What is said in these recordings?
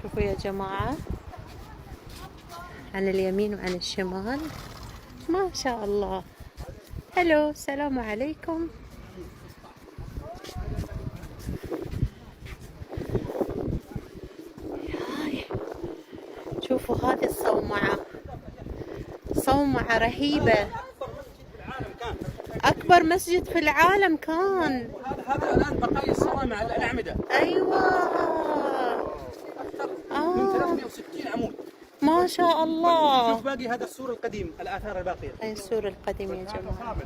شوفوا يا جماعة، عن اليمين وعن الشمال ما شاء الله. هلو، السلام عليكم. شوفوا هذه الصومعة، صومعة رهيبة، أكبر مسجد في العالم كان. هذا الآن بقايا الصوامع الأعمدة. أيوة. من 360 عمود ما شاء الله. شوف باقي هذا السور القديم، الآثار الباقية. أي السور القديم يا جماعة.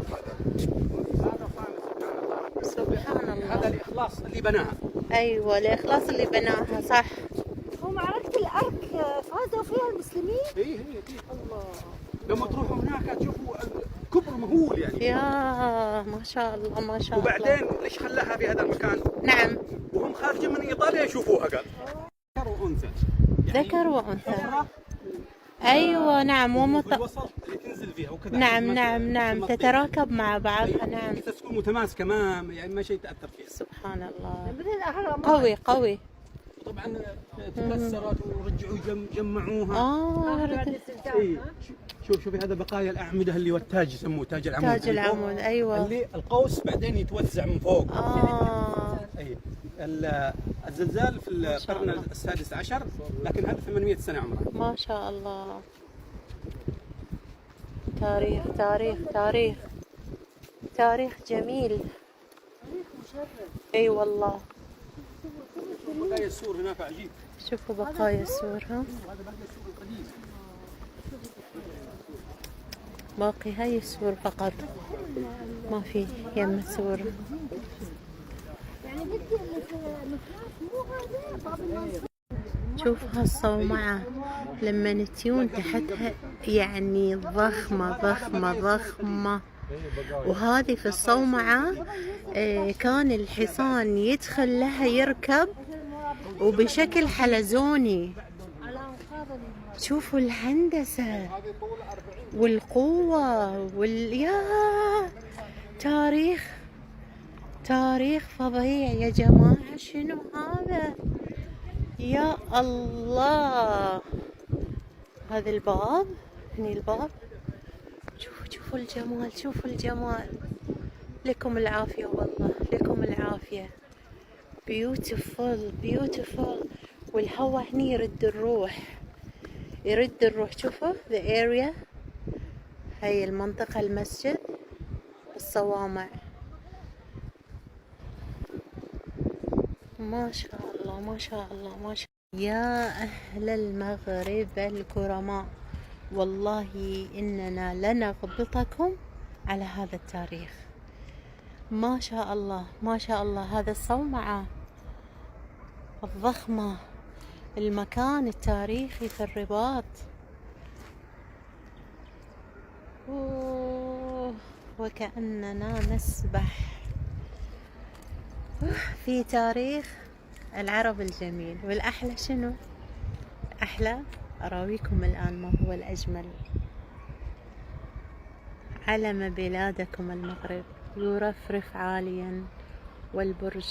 سبحان الله. هذا الإخلاص اللي بناها. أيوة، الإخلاص اللي بناها، صح. هو معركة الأرك فازوا فيها المسلمين؟ هي الله. لما تروحوا هناك تشوفوا كبر مهول يعني. يا ما شاء الله ما شاء الله. وبعدين ليش خلاها في هذا المكان؟ نعم. وهم خارجين من إيطاليا يشوفوها قال. ذكر وأنثى. ذكر وأنثى. أيوة نعم. في الوسط اللي تنزل فيها وكذا. نعم تتراكب مع بعضها. نعم. تكون متماسكة ما شيء تأثر فيها. سبحان الله. مثل الأهرامات. قوي. طبعا تكسرت ورجعوا جمعوها. إيه. شوفي هذا بقايا الأعمدة اللي هو التاج، يسموه تاج العمود. تاج العمود، أيوة. اللي القوس بعدين يتوزع من فوق. أي الزلزال في القرن السادس عشر، لكن هذا 800 سنة عمره. ما شاء الله. تاريخ جميل. اي والله. بقايا السور هناك عجيب. شوفوا بقايا السور. ها، باقي هاي السور فقط، ما في يم سور. يعني بدي مو هذا باب المنصور. شوف هالصومعة لما تيون تحتها يعني ضخمة. وهذه في الصومعة كان الحصان يدخل لها يركب وبشكل حلزوني. شوفوا الهندسة والقوة يا تاريخ فظيع يا جماعة. شنو هذا؟ يا الله. هذا الباب، هني الباب. شوفوا الجمال. لكم العافية والله، لكم العافية. beautiful. والهواء هني يرد الروح. شوفوا the area، هاي المنطقة، المسجد، الصوامع. ما شاء الله. يا أهل المغرب الكرماء، والله إننا لنغبطكم على هذا التاريخ. ما شاء الله. هذا الصومعة الضخمة، المكان التاريخي في الرباط. وكأننا نسبح في تاريخ العرب الجميل. والأحلى شنو؟ أحلى أراويكم الآن ما هو الأجمل. علم بلادكم المغرب يرفرف عاليا، والبرج.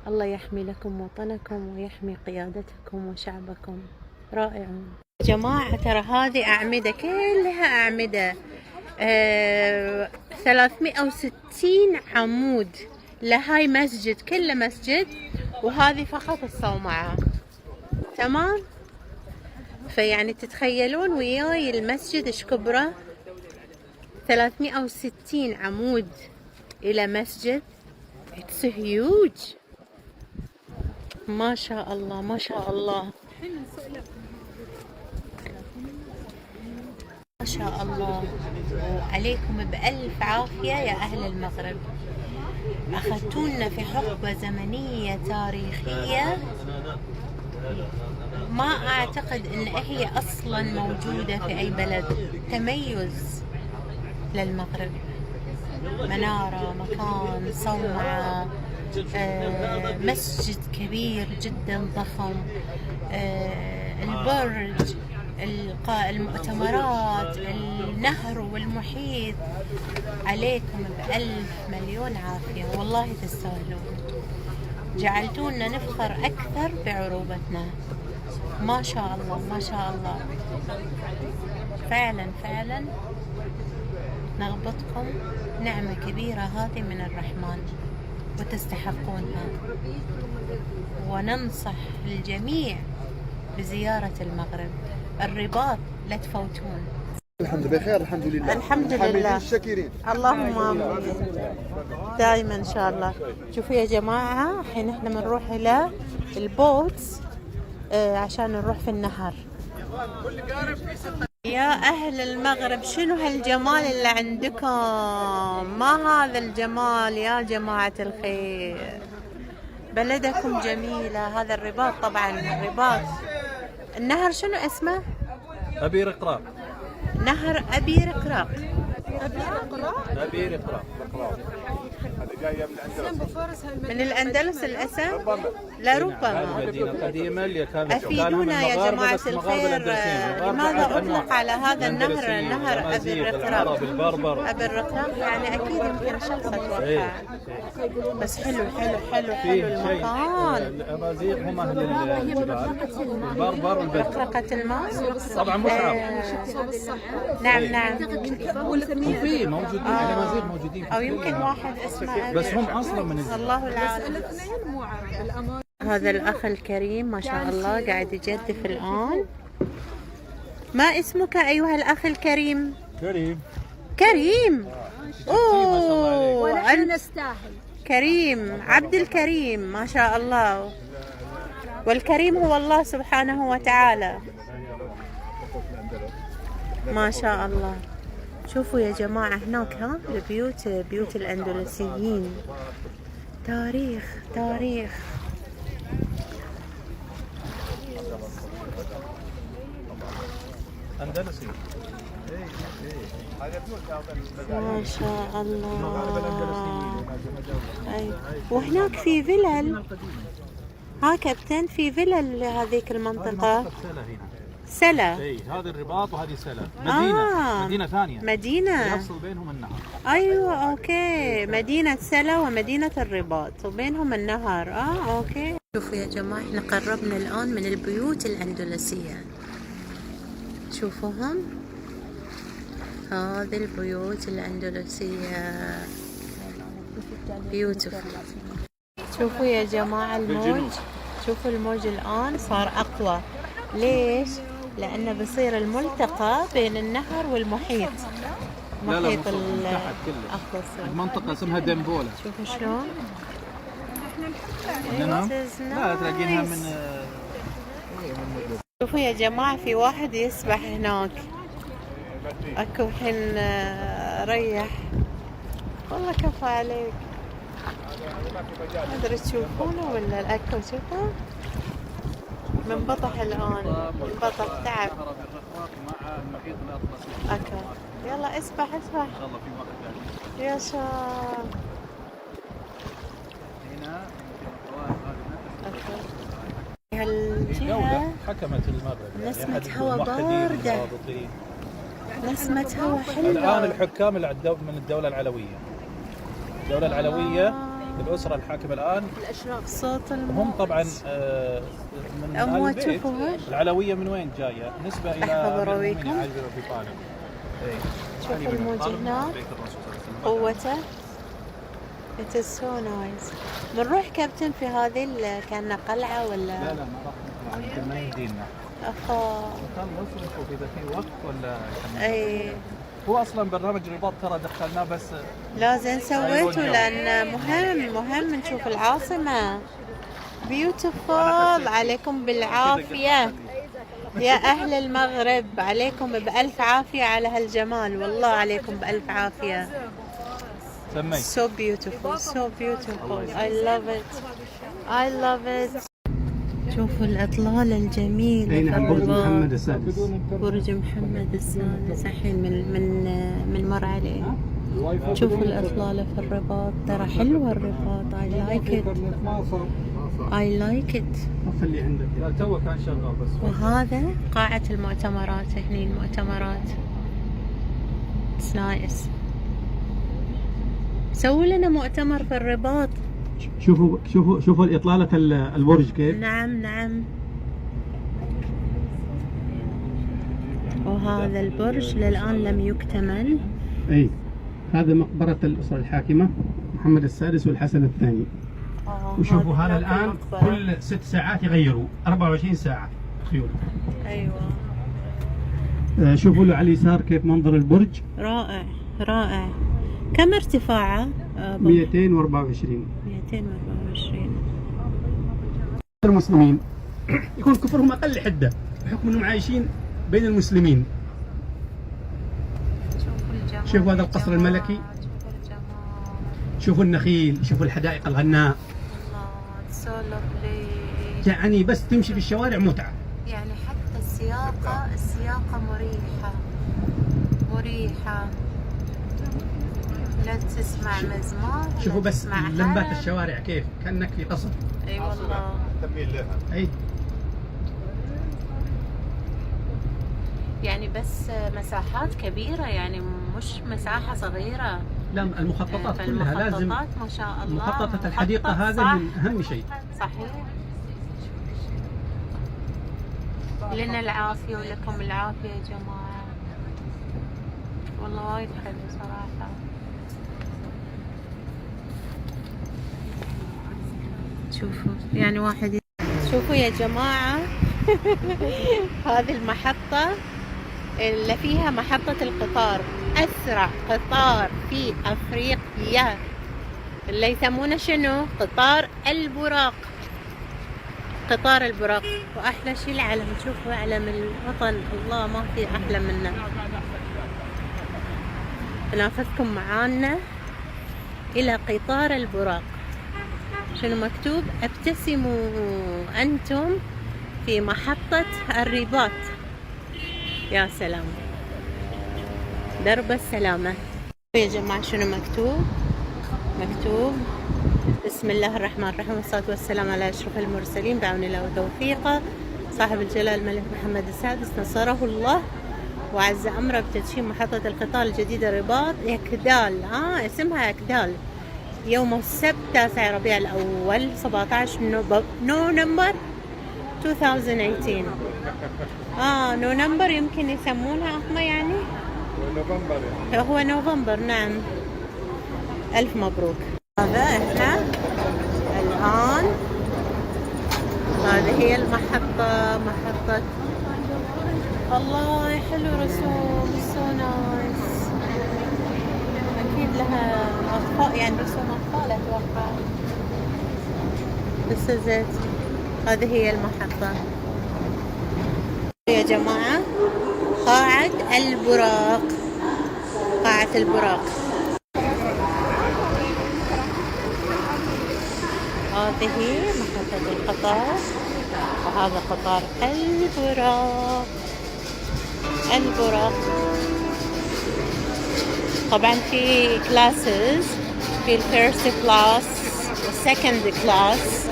الله يحمي لكم وطنكم ويحمي قيادتكم وشعبكم. رائعون يا جماعة. ترى هذه أعمدة، كلها أعمدة، 360 عمود لهاي مسجد، كله مسجد، وهذه فقط الصومعة. تمام. فيعني تتخيلون وياي المسجد ايش كبره، 360 عمود الى مسجد. It's huge. ما شاء الله. ما شاء الله. عليكم بألف عافية يا أهل المغرب. أخذتونا في حقبة زمنية تاريخية ما أعتقد أن هي أصلا موجودة في أي بلد. تميز للمغرب، منارة، مكان، صومعة، مسجد كبير جدا ضخم، البرج، المؤتمرات، النهر والمحيط. عليكم بألف مليون عافية، والله تستاهلون. جعلتونا نفخر أكثر بعروبتنا. ما شاء الله ما شاء الله، فعلا فعلا نغبطكم نعمة كبيرة هذه من الرحمن وتستحقونها. وننصح الجميع بزيارة المغرب، الرباط لا تفوتون. الحمد لله بخير، الحمد لله، الحمد لله، الشاكرين، اللهم آمين دائما إن شاء الله. شوفوا يا جماعة، الحين احنا بنروح إلى البوتس عشان نروح في النهر. يا أهل المغرب، شنو هالجمال اللي عندكم؟ ما هذا الجمال يا جماعة الخير، بلدكم جميلة. هذا الرباط طبعا، الرباط النهر شنو اسمه؟ أبي رقراق. نهر أبي رقراق. أبي رقراق. من الأندلس الأسم؟ لربما. المدينة القديمة اللي كانت أفيدونا يا جماعة الخير، لماذا أطلق على هذا النهر نهر أبي الرقراق؟ أبي الرقراق يعني أكيد يمكن شخص أتوقع، بس حلو حلو حلو حلو المكان. الأمازيغ هم أهل الجبال، البربر البدو. رقراقة الماس طبعا مصعب. نعم نعم. وفي موجودين الأمازيغ موجودين، أو يمكن واحد اسمه بس هم أصلا من الجبال. الله العالم. هذا الأخ الكريم ما شاء الله قاعد يجدف الآن. ما اسمك أيها الأخ الكريم؟ كريم. كريم. أوه، ونحن نستاهل. كريم، عبد الكريم ما شاء الله. والكريم هو الله سبحانه وتعالى ما شاء الله. شوفوا يا جماعة هناك، ها البيوت، بيوت الأندلسيين. تاريخ تاريخ. أندلسي. ما شاء الله. أي. وهناك في فلل، ها كابتن، في فلل هذيك المنطقة. سلا. اي هذا الرباط وهذه سلا. مدينة. مدينة ثانية. مدينة يفصل بينهم النهر. ايوه اوكي، مدينة سلا ومدينة الرباط وبينهم النهر. اوكي. شوفوا يا جماعة، احنا قربنا الان من البيوت الاندلسية. شوفوهم، هذه البيوت الاندلسية بيوتيفول. شوفوا يا جماعة الموج، شوفوا الموج الان صار اقوى. ليش؟ لأنه بصير الملتقى بين النهر والمحيط. محيط الأطلسي. المنطقة اسمها دمبولا. شوفوا شلون؟ لا تلاقينها من. شوفوا يا جماعة، في واحد يسبح هناك. اكو الحين ريح. والله كفى عليك. ما ادري تشوفونه ولا اكو. شوفوا منبطح الآن، منبطح تعب. مع المحيط الأطلسي. أوكي، يلا اسبح اسبح. إن شاء الله في واحد ثاني. يا شاء. هنا هالجهة حكمت المغرب. نسمة هواء باردة، نسمة هواء حلوة. الآن الحكام من الدولة العلوية. الدولة العلوية الأسرة الحاكمة الآن الأشراف. صوت الموت. هم طبعا من أموات. البيت. شوفوا العلوية من وين جاية؟ نسبة إلى أحب أرويكم. علي بن أبي طالب. شوفوا الموج هناك، قوته. It is so nice. بنروح كابتن في هذه كأنها قلعة ولا؟ لا ما راح يمكن ما يمدينا. خلص نشوف إذا في وقت ولا. أي. هو أصلا برنامج الرباط ترى دخلناه بس لازم سويته لأن مهم نشوف العاصمة. بيوتيفول. عليكم بالعافية يا أهل المغرب، عليكم بألف عافية على هالجمال، والله عليكم بألف عافية. So beautiful, so beautiful. I love it. I love it. شوفوا الإطلالة الجميلة. نعم، برج محمد السادس. برج محمد السادس الحين من مر عليه. شوفوا الإطلالة في الرباط، ترى حلوة الرباط. I like it. I like it. خلي عندك. لا تو كان شغال بس. وهذا قاعة المؤتمرات، هني المؤتمرات. It's nice. سووا لنا مؤتمر في الرباط. شوفوا الإطلالة البرج كيف. نعم نعم. وهذا البرج للآن لم يكتمل. اي هذا مقبرة الأسرة الحاكمة محمد السادس والحسن الثاني. وشوفوا هذا الآن كل 6 ساعات يغيروا 24 ساعة خيول. أيوة. شوفوا له على اليسار كيف منظر البرج. رائع رائع. كم ارتفاعه؟ 224. 224. المسلمين يكون كفرهم أقل حدة بحكم أنهم عايشين بين المسلمين. شوفوا هذا القصر الملكي. شوفوا النخيل، شوفوا الحدائق الغناء. يعني بس تمشي في الشوارع متعة. يعني حتى السياقة مريحة. لا تسمع مزمار. شوفوا بس لمبات الشوارع كيف كأنك في قصر. اي والله. اي يعني بس مساحات كبيرة، يعني مش مساحة صغيرة. لا المخططات كلها لازم. ما شاء الله. مخططة الحديقة هذا من أهم شيء. صحيح. لنا العافية ولكم العافية يا جماعة. والله وايد حلو صراحة. شوفوا يعني واحد شوفوا يا جماعة. هذه المحطة اللي فيها محطة القطار، أسرع قطار في أفريقيا، اللي يسمونه شنو؟ قطار البراق. قطار البراق. وأحلى شيء العلم. شوفوا علم الوطن، الله ما في أحلى منه. ناخذكم معانا إلى قطار البراق. شنو مكتوب؟ ابتسموا أنتم في محطة الرباط. يا سلام. درب السلامة. يا جماعة شنو مكتوب؟ مكتوب بسم الله الرحمن الرحيم والصلاة والسلام على أشرف المرسلين بعون الله وتوفيقه صاحب الجلال الملك محمد السادس نصره الله وعز أمره بتدشين محطة القطار الجديدة رباط يكدال. اسمها يكدال. يوم السبت 9 ربيع الأول 17 نوفمبر 2018. نوفمبر يمكن يسمونها هم يعني. نوفمبر يعني. هو نوفمبر نعم. ألف مبروك. هذا احنا الآن هذه هي المحطة. محطة الله حلو رسوم سو نايس. أكيد لها أطفال يعني رسوم أطفال أتوقع. This is it. هذه هي المحطة يا جماعة. قاعة البراق. قاعة البراق. هذه محطة القطار وهذا قطار البراق. البراق طبعا في كلاسز، في الفيرست كلاس والسكند كلاس.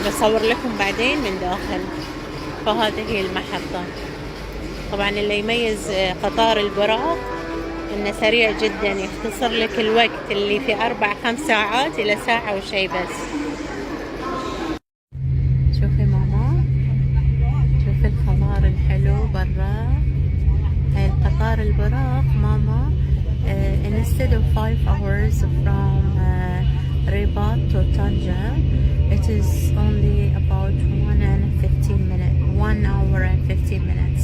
بصور لكم بعدين من داخل. فهذه هي المحطة. طبعا اللي يميز قطار البراق انه سريع جدا، يختصر لك الوقت اللي في 4-5 ساعات الى ساعة وشي بس. شوفي ماما، شوفي الخضار الحلو برا. هاي القطار البراق ماما. Instead of 5 hours from Ribat to Tanja, it is only about 1 hour and 15 minutes.